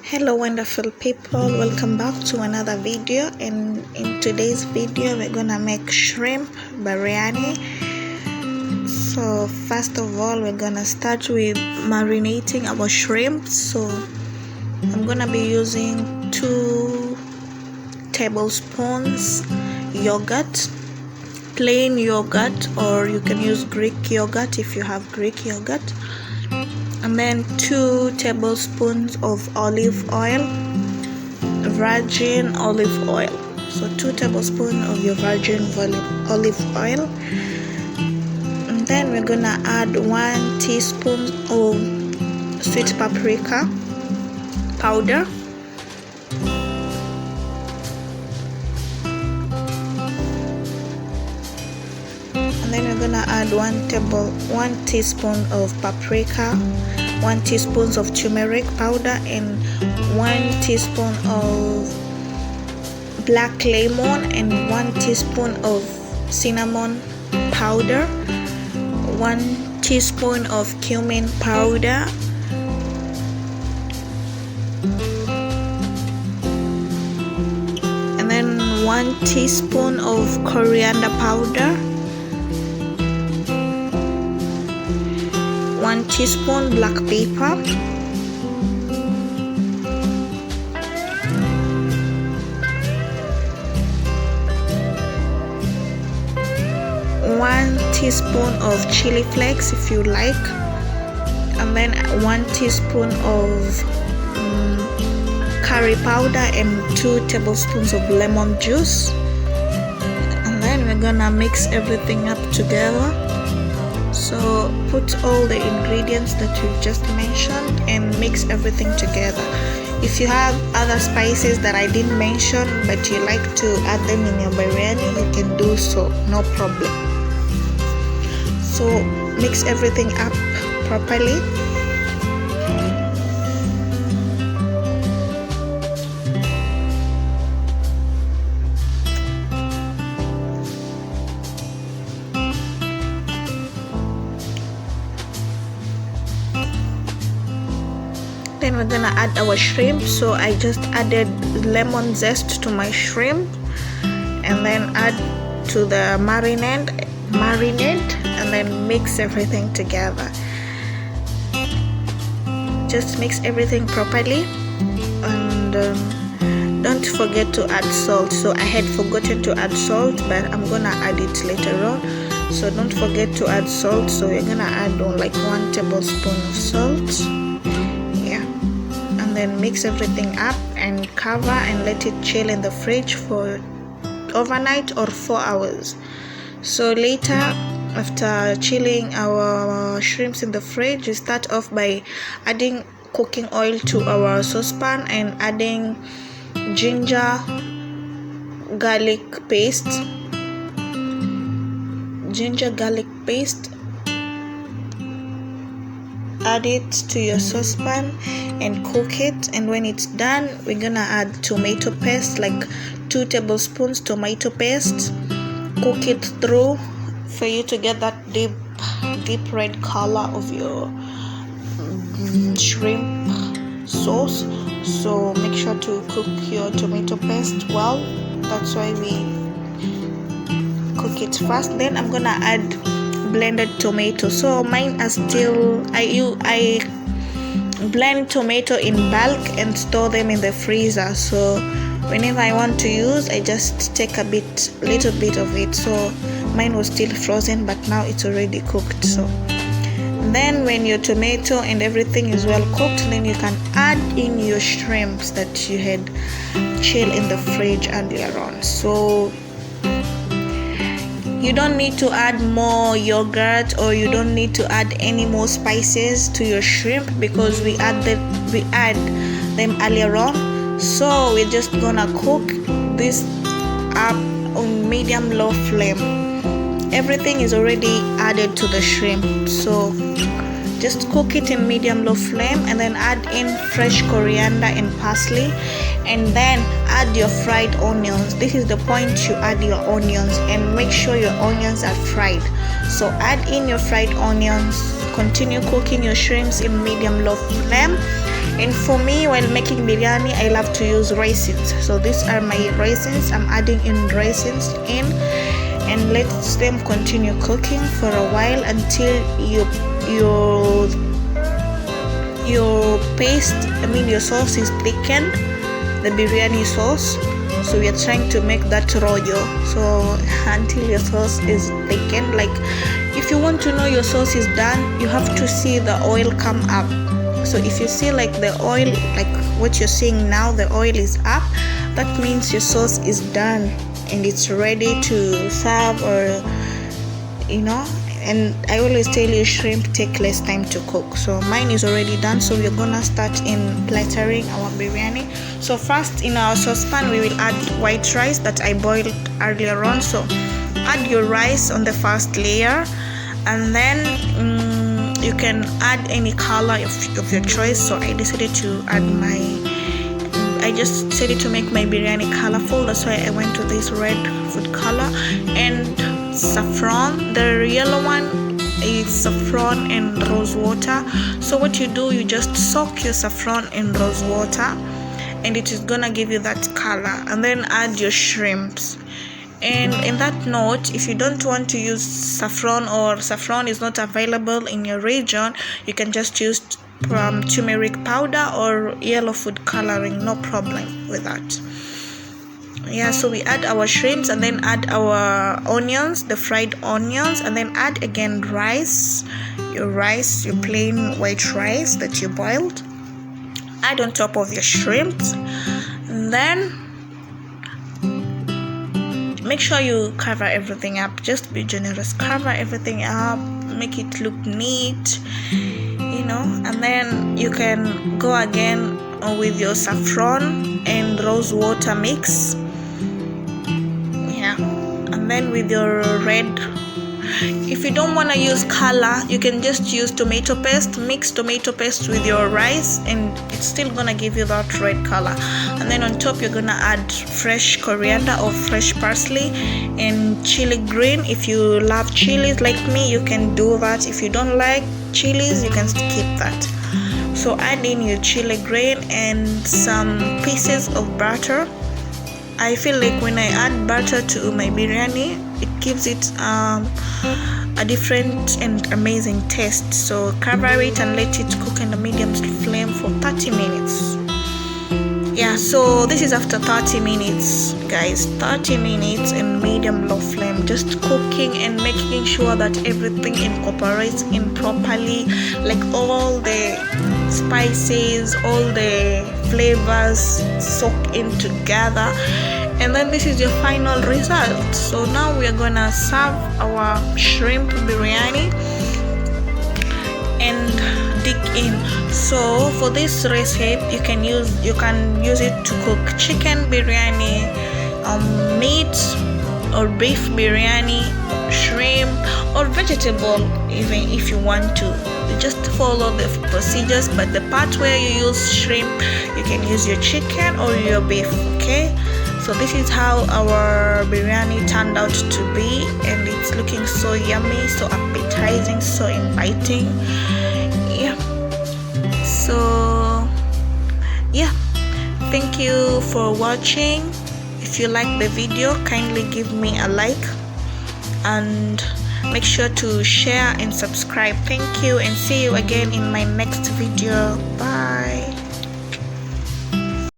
Hello wonderful people, welcome back to another video. And in today's video we're gonna make shrimp biryani. So first of all we're gonna start with marinating our shrimp. So I'm gonna be using 2 tablespoons yogurt, plain yogurt, or you can use Greek yogurt if you have Greek yogurt, and then 2 tablespoons of olive oil, virgin olive oil. So 2 tablespoons of your virgin olive oil, and then we're gonna add 1 teaspoon of sweet paprika powder, and then we're gonna add 1 teaspoon of paprika, 1 teaspoon of turmeric powder, and 1 teaspoon of black lemon, and 1 teaspoon of cinnamon powder, 1 teaspoon of cumin powder, and then 1 teaspoon of coriander powder, 1 teaspoon black pepper, 1 teaspoon of chili flakes if you like, and then 1 teaspoon of curry powder, and 2 tablespoons of lemon juice. And then we're gonna mix everything up together. So put all the ingredients that you just mentioned and mix everything together. If you have other spices that I didn't mention but you like to add them in your biryani, you can do so, no problem. So mix everything up properly. Then we're gonna add our shrimp. So I just added lemon zest to my shrimp, and then add to the marinade, and then mix everything together. Just mix everything properly, and don't forget to add salt. So I had forgotten to add salt, but I'm gonna add it later on, so don't forget to add salt. So we're gonna add like 1 tablespoon of salt. Then mix everything up and cover and let it chill in the fridge for overnight or 4 hours. So later, after chilling our shrimps in the fridge, we start off by adding cooking oil to our saucepan and adding ginger garlic paste, add it to your saucepan and cook it. And when it's done, we're gonna add tomato paste, like 2 tablespoons tomato paste. Cook it through for you to get that deep red color of your shrimp sauce. So make sure to cook your tomato paste well. That's why we cook it first. Then I'm gonna add blended tomato. So mine are still, I blend tomato in bulk and store them in the freezer. So whenever I want to use, I just take little bit of it. So mine was still frozen, but now it's already cooked. So then when your tomato and everything is well cooked, then you can add in your shrimps that you had chilled in the fridge earlier on. So you don't need to add more yogurt, or you don't need to add any more spices to your shrimp, because we add them earlier on. So we're just gonna cook this up on medium-low flame. Everything is already added to the shrimp, so just cook it in medium-low flame, and then add in fresh coriander and parsley, and then add your fried onions. This is the point, you add your onions and make sure your onions are fried. So add in your fried onions, continue cooking your shrimps in medium-low flame, And for me, while making biryani, I love to use raisins. So these are my raisins. I'm adding in raisins in, and let them continue cooking for a while until your paste, your sauce is thickened, the biryani sauce. So we are trying to make that rojo. So until your sauce is thickened, like if you want to know your sauce is done, you have to see the oil come up. So if you see like the oil, like what you're seeing now, the oil is up, that means your sauce is done and it's ready to serve, or and I always tell you shrimp take less time to cook. So mine is already done, so we're gonna start in plattering our biryani. So first, in our saucepan we will add white rice that I boiled earlier on. So add your rice on the first layer, and then you can add any color of your choice. So I decided to add I just decided to make my biryani colorful. That's why I went to this red food color. And saffron, the yellow one is saffron and rose water. So what you do, you just soak your saffron in rose water, and it is gonna give you that color. And then add your shrimps. And in that note, if you don't want to use saffron, or saffron is not available in your region, you can just use turmeric powder or yellow food coloring, no problem with that. Yeah, so we add our shrimps, and then add our onions, the fried onions, and then add again rice, your plain white rice that you boiled, add on top of your shrimps. And then make sure you cover everything up. Just be generous, cover everything up, make it look neat, and then you can go again with your saffron and rose water mix. And then with your red, if you don't want to use color, you can just use tomato paste. Mix tomato paste with your rice, and it's still gonna give you that red color. And then on top, you're gonna add fresh coriander or fresh parsley and chili green. If you love chilies like me, you can do that. If you don't like chilies, you can skip that. So add in your chili green and some pieces of butter. I feel like when I add butter to my biryani, it gives it a different and amazing taste. So cover it and let it cook in a medium flame for 30 minutes. Yeah, so this is after 30 minutes, guys. 30 minutes in medium low flame, just cooking and making sure that everything incorporates in properly, like all the spices, all the flavors soak in together. And then this is your final result. So now we are gonna serve our shrimp biryani and dig in. So for this recipe, you can use it to cook chicken biryani, meat or beef biryani, shrimp, or vegetable, even if you want to. You just follow the procedures, but the part where you use shrimp, you can use your chicken or your beef. Okay, so this is how our biryani turned out to be, and it's looking so yummy, so appetizing, so inviting. Yeah, so yeah, thank you for watching. If you like the video, kindly give me a like and make sure to share and subscribe. Thank you, and see you again in my next video. Bye.